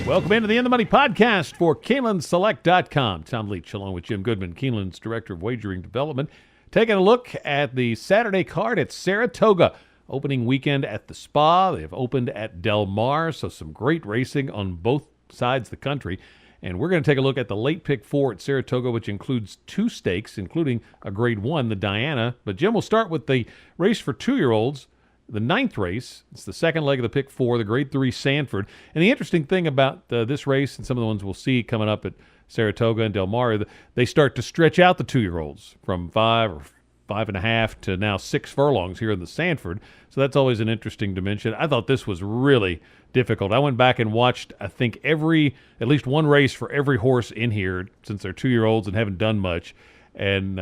Welcome into the In the Money podcast for KeenelandSelect.com. Tom Leach along with Jim Goodman, Keeneland's Director of Wagering Development, taking a look at the Saturday card at Saratoga. Opening weekend at the Spa. They have opened at Del Mar, so some great racing on both sides of the country. And we're going to take a look at the late pick 4 at Saratoga, which includes 2 stakes, including a grade 1, the Diana. But Jim, will start with the race for 2-year-olds. The 9th race, it's the second leg of the pick 4, the grade 3 Sanford. And the interesting thing about this race and some of the ones we'll see coming up at Saratoga and Del Mar, they start to stretch out the 2-year-olds from 5 or 5.5 to now 6 furlongs here in the Sanford. So that's always an interesting dimension. I thought this was really difficult. I went back and watched, I think, at least one race for every horse in here since they're 2-year-olds and haven't done much. And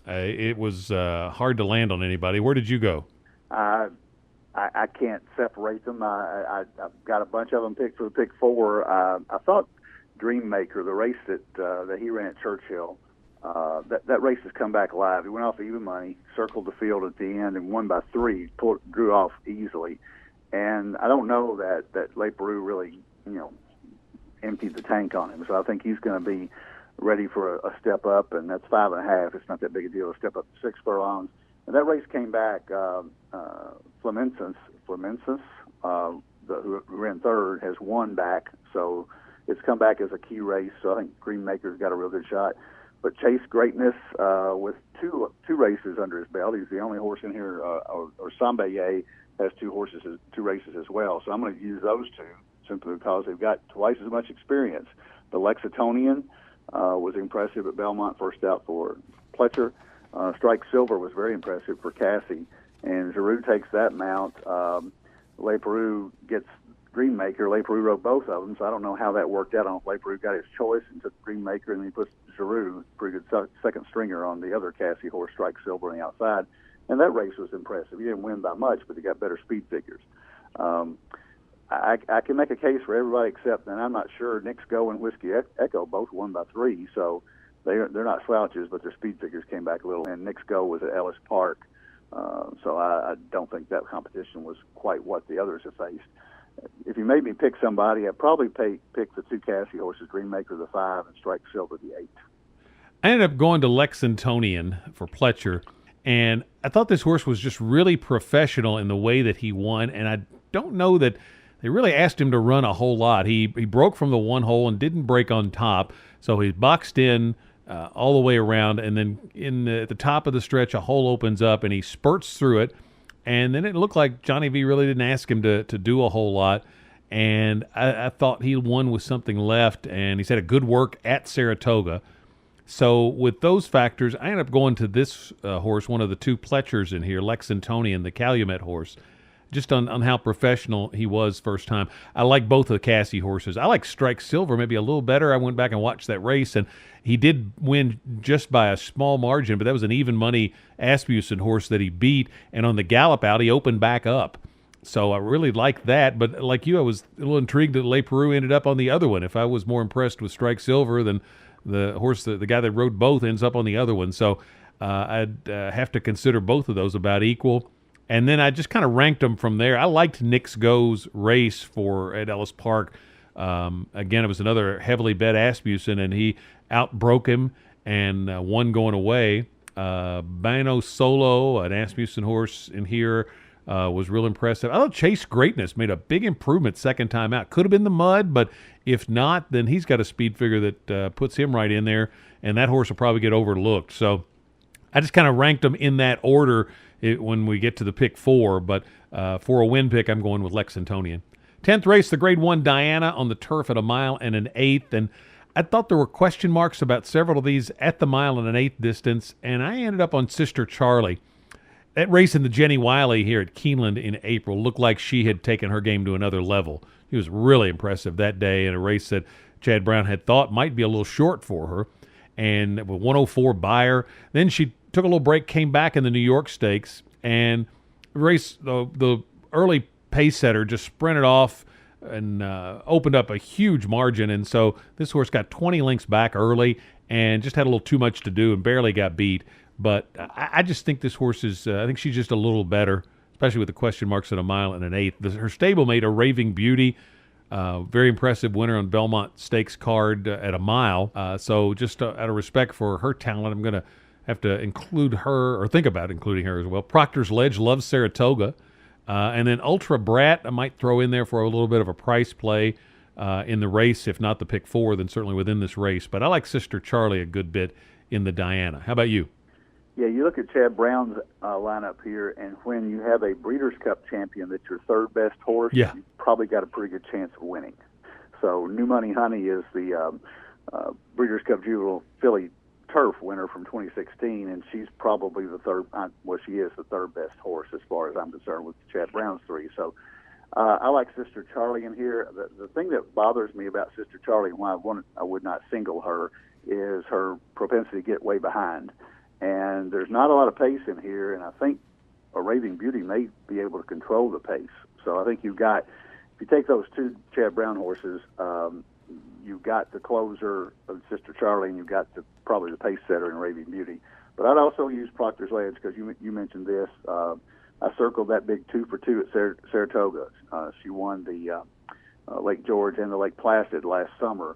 it was hard to land on anybody. Where did you go? I can't separate them. I've got a bunch of them picked for the pick 4. I thought Dreammaker, the race that he ran at Churchill, that race has come back alive. He went off even money, circled the field at the end, and won by 3. Drew off easily. And I don't know that Le Peru really, emptied the tank on him. So I think he's going to be ready for a step up, and that's 5.5. It's not that big a deal to step up to 6 furlongs. And that race came back. Flamensis, who ran 3rd, has won back. So it's come back as a key race. So I think Greenmaker's got a real good shot. But Chase Greatness, with two races under his belt, he's the only horse in here, or Sambaye has 2 races as well. So I'm going to use those 2 simply because they've got twice as much experience. The Lexingtonian was impressive at Belmont, first out for Pletcher. Strike Silver was very impressive for Cassie. And Giroux takes that mount. Le Peru gets Greenmaker. Le Peru rode both of them, so I don't know how that worked out. I don't know if Le Peru got his choice and took Greenmaker, and then he puts Giroux, pretty good second stringer, on the other Cassie horse, Strike Silver, on the outside. And that race was impressive. He didn't win by much, but he got better speed figures. I can make a case for everybody except, and I'm not sure, Nick's Go and Whiskey Echo both won by 3, so they're not slouches, but their speed figures came back a little. And Nick's Go was at Ellis Park, so I don't think that competition was quite what the others have faced. If you made me pick somebody, I'd probably pick the 2 Cassie horses, Greenmaker the 5 and Strike Silver the 8. I ended up going to Lexingtonian for Pletcher, and I thought this horse was just really professional in the way that he won, and I don't know that they really asked him to run a whole lot. He broke from the 1 hole and didn't break on top, so he boxed in all the way around, and then at the top of the stretch, a hole opens up, and he spurts through it, and then it looked like Johnny V really didn't ask him to do a whole lot, and I thought he won with something left, and he's had a good work at Saratoga. So with those factors, I ended up going to this horse, one of the 2 Pletchers in here, Lexingtonian, the Calumet horse, just on how professional he was first time. I like both of the Cassie horses. I like Strike Silver maybe a little better. I went back and watched that race, and he did win just by a small margin, but that was an even money Asmussen horse that he beat, and on the gallop out, he opened back up. So I really like that, but like you, I was a little intrigued that Le Peru ended up on the other one. If I was more impressed with Strike Silver than the horse, the guy that rode both ends up on the other one. So I'd have to consider both of those about equal. And then I just kind of ranked them from there. I liked Nick's Go's race at Ellis Park. Again, it was another heavily bet Asmussen, and he outbroke him and won going away. Bano Solo, an Asmussen horse in here, was real impressive. I thought Chase Greatness made a big improvement second time out. Could have been the mud, but if not, then he's got a speed figure that puts him right in there, and that horse will probably get overlooked. So I just kind of ranked them in that order when we get to the pick 4, but for a win pick, I'm going with Lexingtonian. 10th race, the grade 1 Diana on the turf at 1 mile and an 1/8, and I thought there were question marks about several of these at the 1 mile and an 1/8 distance, and I ended up on Sister Charlie. That race in the Jenny Wiley here at Keeneland in April looked like she had taken her game to another level. She was really impressive that day in a race that Chad Brown had thought might be a little short for her, and with 104 Buyer. Then she took a little break, came back in the New York Stakes, and the early pace setter just sprinted off and opened up a huge margin. And so this horse got 20 lengths back early and just had a little too much to do and barely got beat. But I just think this horse is, I think she's just a little better, especially with the question marks at 1 mile and an 1/8. Her stablemate, A Raving Beauty, Very impressive winner on Belmont Stakes card at a mile. So just out of respect for her talent, I'm going to have to include her, or think about including her as well. Proctor's Ledge loves Saratoga. And then Ultra Brat, I might throw in there for a little bit of a price play in the race. If not the pick 4, then certainly within this race. But I like Sister Charlie a good bit in the Diana. How about you? Yeah, you look at Chad Brown's lineup here, and when you have a Breeders' Cup champion that's your third best horse, Yeah. you've probably got a pretty good chance of winning. So New Money Honey is the Breeders' Cup Juvenile Filly Turf winner from 2016, and she's probably the third. She is the third best horse as far as I'm concerned with Chad Brown's 3. So I like Sister Charlie in here. The thing that bothers me about Sister Charlie and why I would not single her is her propensity to get way behind. And there's not a lot of pace in here, and I think a Raving Beauty may be able to control the pace. So I think if you take those 2 Chad Brown horses, you've got the closer of Sister Charlie, and you've got probably the pace setter in Raving Beauty. But I'd also use Proctor's Ledge because you mentioned this. I circled that big 2 for 2 at Saratoga. She won the Lake George and the Lake Placid last summer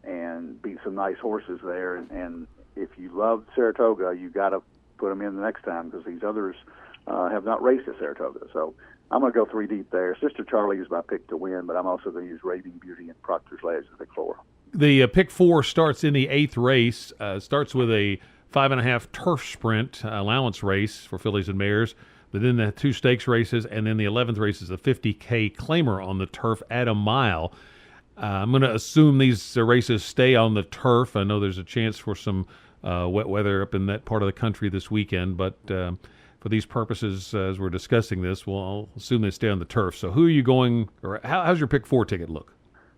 and beat some nice horses there. And if you love Saratoga, you got to put them in the next time because these others have not raced at Saratoga. So I'm going to go 3 deep there. Sister Charlie is my pick to win, but I'm also going to use Raving Beauty and Proctor's Ledge as pick 4. The pick 4 starts in the 8th race. Starts with a 5.5 turf sprint allowance race for fillies and mares. But then the 2 stakes races, and then the 11th race is a 50K claimer on the turf at a mile. I'm going to assume these races stay on the turf. I know there's a chance for some wet weather up in that part of the country this weekend, but for these purposes, as we're discussing this, I'll assume they stay on the turf. So who are you going, or how's your pick 4 ticket look?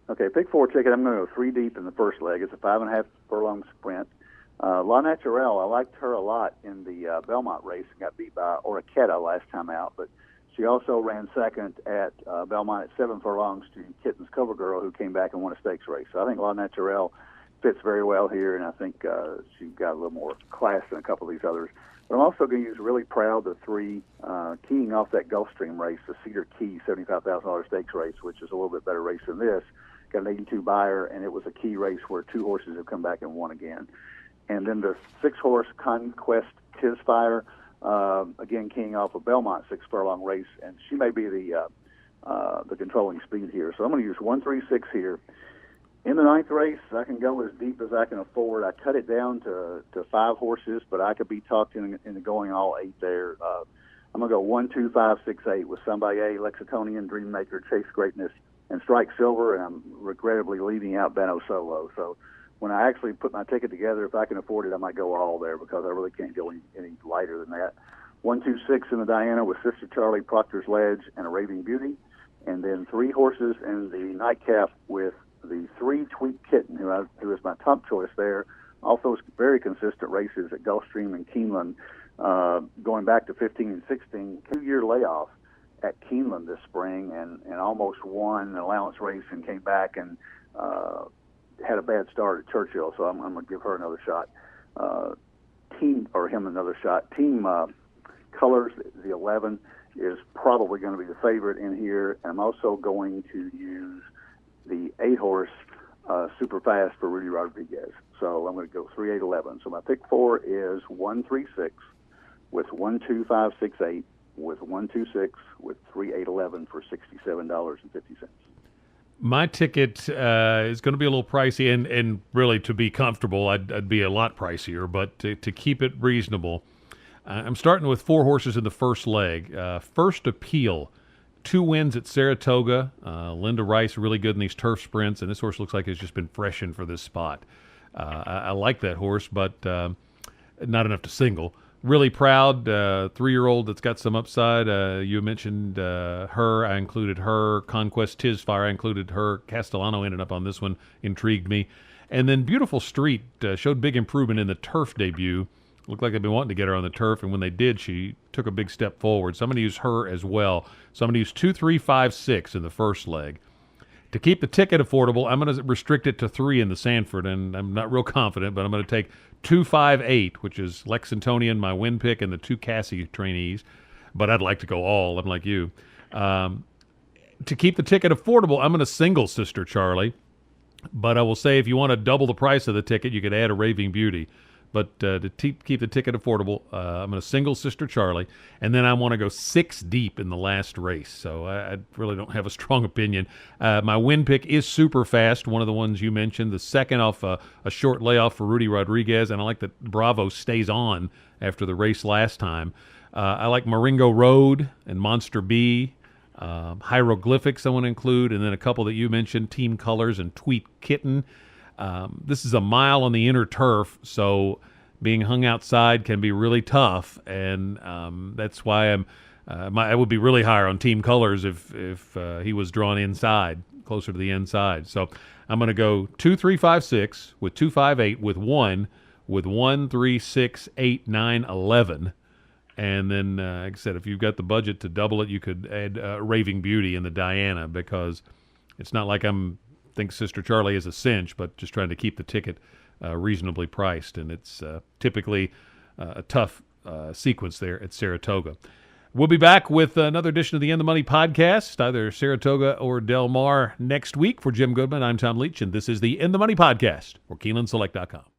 Okay, pick 4 ticket, I'm going to go 3 deep in the first leg. It's a 5.5 furlong sprint. La Naturelle, I liked her a lot in the Belmont race and got beat by Oriqueta last time out, but she also ran second at Belmont at 7 furlongs to Kitten's Cover Girl, who came back and won a stakes race. So I think La Naturelle fits very well here, and I think she's got a little more class than a couple of these others. But I'm also going to use Really Proud, the 3, keying off that Gulfstream race, the Cedar Key $75,000 stakes race, which is a little bit better race than this. Got an 82 buyer, and it was a key race where 2 horses have come back and won again. And then the 6-horse Conquest Tisfire, again, keying off a Belmont 6 furlong race, and she may be the controlling speed here. So I'm going to use 1, 3, 6 here. In the 9th race, I can go as deep as I can afford. I cut it down to 5 horses, but I could be talked into going all 8 there. I'm going to go 1, 2, 5, 6, 8 with Somebody, Lexingtonian, Dreammaker, Chase Greatness, and Strike Silver, and I'm regrettably leaving out Bano Solo. So when I actually put my ticket together, if I can afford it, I might go all there because I really can't go any lighter than that. 1, 2, 6 in the Diana with Sister Charlie, Proctor's Ledge, and a Raving Beauty. And then 3 horses in the nightcap with the 3 Tweet Kitten, who is my top choice there. Also very consistent races at Gulfstream and Keeneland, going back to 15 and 16, 2-year layoff at Keeneland this spring, and almost won an allowance race and came back and had a bad start at Churchill, so I'm going to give her another shot. Him another shot. Team Colors, the 11, is probably going to be the favorite in here. And I'm also going to use the 8-horse Super Fast for Rudy Rodriguez. So I'm going to go 3, 8, 11. So my pick 4 is 1, 3, 6 with 1, 2, 5, 6, 8 with 1, 2, 6 with 3, 8, 11 for $67.50. My ticket is going to be a little pricey, and really to be comfortable, I'd be a lot pricier. But to keep it reasonable, I'm starting with 4 horses in the first leg. First Appeal, 2 wins at Saratoga. Linda Rice really good in these turf sprints, and this horse looks like it's just been freshened for this spot. I like that horse, but not enough to single. Really Proud, 3-year-old that's got some upside. You mentioned her. I included her. Conquest Tisfire, I included her. Castellano ended up on this one. Intrigued me. And then Beautiful Street showed big improvement in the turf debut. Looked like they've been wanting to get her on the turf, and when they did, she took a big step forward. So I'm going to use her as well. So I'm going to use 2, 3, 5, 6 in the first leg. To keep the ticket affordable, I'm going to restrict it to 3 in the Sanford, and I'm not real confident, but I'm going to take 2, 5, 8, which is Lexingtonian, my win pick, and the 2 Cassie trainees. But I'd like to go all. I'm like you. to keep the ticket affordable, I'm going to single Sister Charlie. But I will say if you want to double the price of the ticket, you could add a Raving Beauty. But to keep the ticket affordable, I'm going to single Sister Charlie. And then I want to go 6 deep in the last race. So I really don't have a strong opinion. My win pick is Super Fast, one of the ones you mentioned. The second off a short layoff for Rudy Rodriguez. And I like that Bravo stays on after the race last time. I like Marengo Road and Monster B. Hieroglyphics I want to include, and then a couple that you mentioned, Team Colors and Tweet Kitten. This is a mile on the inner turf, so being hung outside can be really tough, and that's why I would be really higher on Team Colors if he was drawn inside, closer to the inside. So I'm going to go 2, 3, 5, 6 with 2, 5, 8 with 1, with 1, 3, 6, 8, 9, 11. And then, like I said, if you've got the budget to double it, you could add Raving Beauty in the Diana, because it's not like think Sister Charlie is a cinch, but just trying to keep the ticket reasonably priced. And it's typically a tough sequence there at Saratoga. We'll be back with another edition of the In the Money podcast, either Saratoga or Del Mar next week. For Jim Goodman, I'm Tom Leach, and this is the In the Money podcast for KeenelandSelect.com.